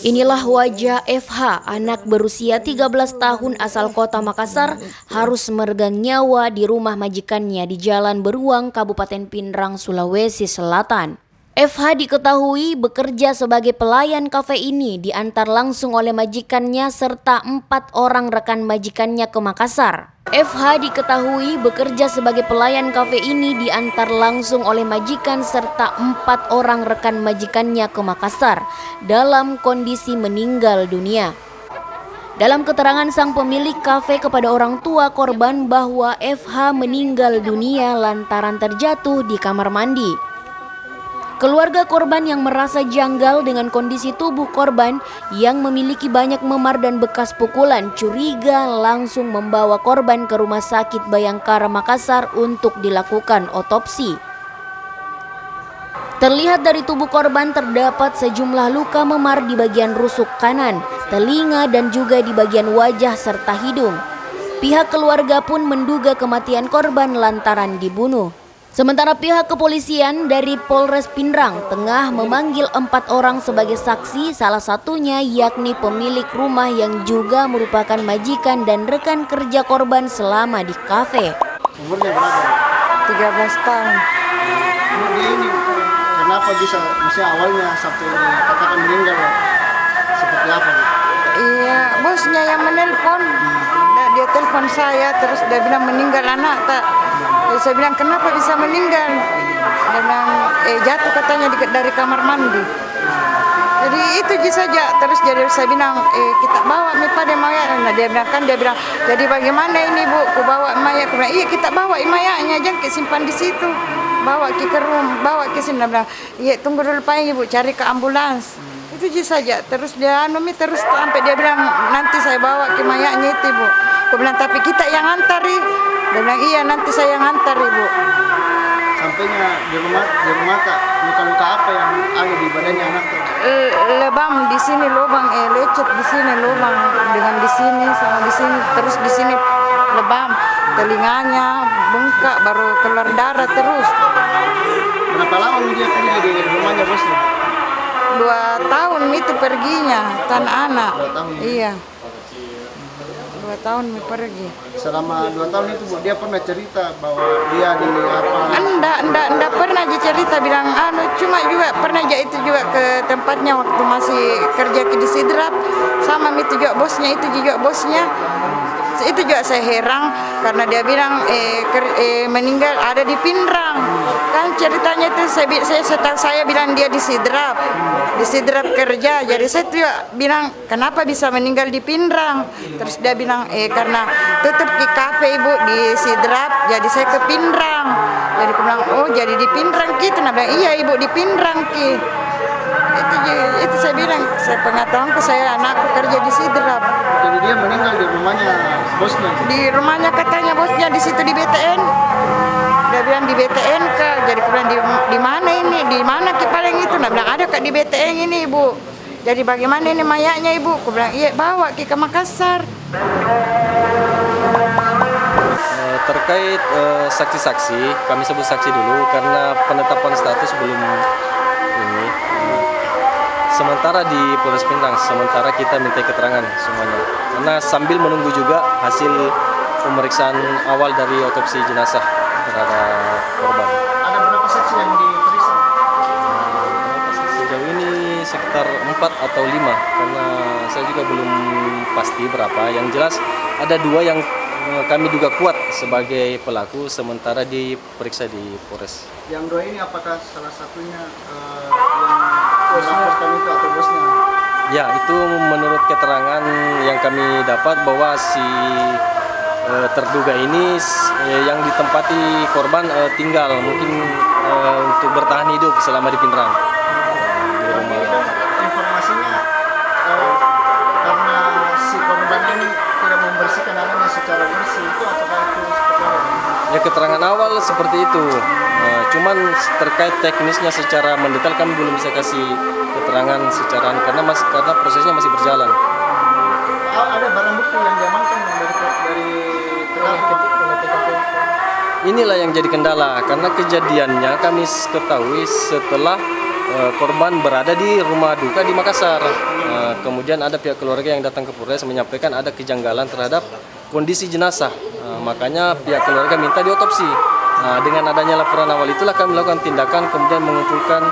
Inilah wajah FH, anak berusia 13 tahun asal kota Makassar, harus meregang nyawa di rumah majikannya di Jalan Beruang, Kabupaten Pinrang, Sulawesi Selatan. FH diketahui bekerja sebagai pelayan kafe ini diantar langsung oleh majikannya serta 4 orang rekan majikannya ke Makassar. FH diketahui bekerja sebagai pelayan kafe ini diantar langsung oleh majikan serta 4 orang rekan majikannya ke Makassar dalam kondisi meninggal dunia. Dalam keterangan sang pemilik kafe kepada orang tua korban bahwa FH meninggal dunia lantaran terjatuh di kamar mandi. Keluarga korban yang merasa janggal dengan kondisi tubuh korban yang memiliki banyak memar dan bekas pukulan curiga langsung membawa korban ke Rumah Sakit Bayangkara Makassar untuk dilakukan otopsi. Terlihat dari tubuh korban terdapat sejumlah luka memar di bagian rusuk kanan, telinga dan juga di bagian wajah serta hidung. Pihak keluarga pun menduga kematian korban lantaran dibunuh. Sementara pihak kepolisian dari Polres Pinrang tengah memanggil 4 orang sebagai saksi, salah satunya yakni pemilik rumah yang juga merupakan majikan dan rekan kerja korban selama di kafe. Umurnya berapa? 13 tahun. Ini kenapa bisa misalnya awalnya sampai dikatakan meninggal? Seperti apa? Iya, bosnya yang menelpon. Dia telepon saya terus dia bilang meninggal anak tak. Terus saya bilang kenapa bisa meninggal? Dia bilang jatuh katanya dari kamar mandi. Jadi itu saja. Terus jadi saya bilang kita bawa pada mayat. Nah dia bilang jadi bagaimana ini bu? Ku bawa mayat. Aku bilang iya kita bawa mayatnya jangan simpan di situ. Bawa ke room, bawa ke sini. Dia bilang iya tunggu dulu Pak ibu cari ke ambulans. Itu saja. Terus dia terus sampai dia bilang nanti saya bawa ke mayatnya itu ibu. Aku bilang tapi kita yang antari. Dia bilang iya nanti saya yang antar ibu. Sampainya di rumah Kak, luka-luka apa yang ada di badannya anak tuh? Lebam di sini lubang, lecet di sini lubang dengan di sini sama di sini terus di sini lebam, telinganya bengkak baru keluar darah terus. Berapa lama dia pergi di rumahnya bosnya? 2 tahun itu perginya tanah anak. 2 tahun. Iya. 2 tahun pergi. Selama 2 tahun itu Bu, dia pernah cerita bahwa dia di apa? Enggak pernah aja cerita bilang cuma juga pernah aja itu juga ke tempatnya waktu masih kerja di Sidrap sama itu juga bosnya itu juga saya heran karena dia bilang meninggal ada di Pinrang kan ceritanya itu saya bilang dia di Sidrap kerja jadi saya juga bilang kenapa bisa meninggal di Pinrang terus dia bilang karena tutup di kafe ibu di Sidrap jadi saya ke Pinrang jadi aku bilang oh jadi di Pinrang gitu nah bilang iya ibu di Pinrang ki itu saya bilang saya pengetahuanku saya anakku kerja di Sidrap. Jadi dia meninggal di rumahnya bosnya. Di rumahnya katanya bosnya di situ di BTN. Dia bilang di BTN kak. Jadi aku bilang di mana ini? Di mana ki paling itu? Nah bilang ada kak di BTN ini ibu. Jadi bagaimana ini mayatnya ibu? Aku bilang iya bawa ki ke Makassar. Terkait saksi-saksi, kami sebut saksi dulu karena penetapan status belum ini. Sementara di Polres Pinrang, sementara kita minta keterangan semuanya. Karena sambil menunggu juga hasil pemeriksaan awal dari otopsi jenazah terhadap korban. Ada berapa saksi yang diperiksa? Sejauh ini sekitar 4 atau 5 karena saya juga belum pasti berapa. Yang jelas ada 2 yang kami duga kuat sebagai pelaku sementara diperiksa di Polres. Yang 2 ini apakah salah satunya yang melaporkan itu atau bosnya? Ya, itu menurut keterangan yang kami dapat bahwa si terduga ini yang ditempati korban tinggal mungkin untuk bertahan hidup selama di Pinrang. Informasinya karena si korban ini tidak membersihkan anaknya secara bersih itu apakah itu seperti apa? Ya keterangan awal seperti itu. Cuman terkait teknisnya secara mendetail kami belum bisa kasih keterangan secara karena prosesnya masih berjalan. Ada barang bukti yang diamankan dari Inilah yang jadi kendala karena kejadiannya kami ketahui setelah korban berada di rumah duka di Makassar. Kemudian ada pihak keluarga yang datang ke Polres menyampaikan ada kejanggalan terhadap kondisi jenazah. Makanya pihak keluarga minta diotopsi. Dengan adanya laporan awal itulah kami melakukan tindakan, kemudian mengumpulkan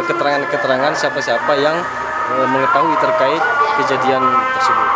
keterangan-keterangan siapa-siapa yang mengetahui terkait kejadian tersebut.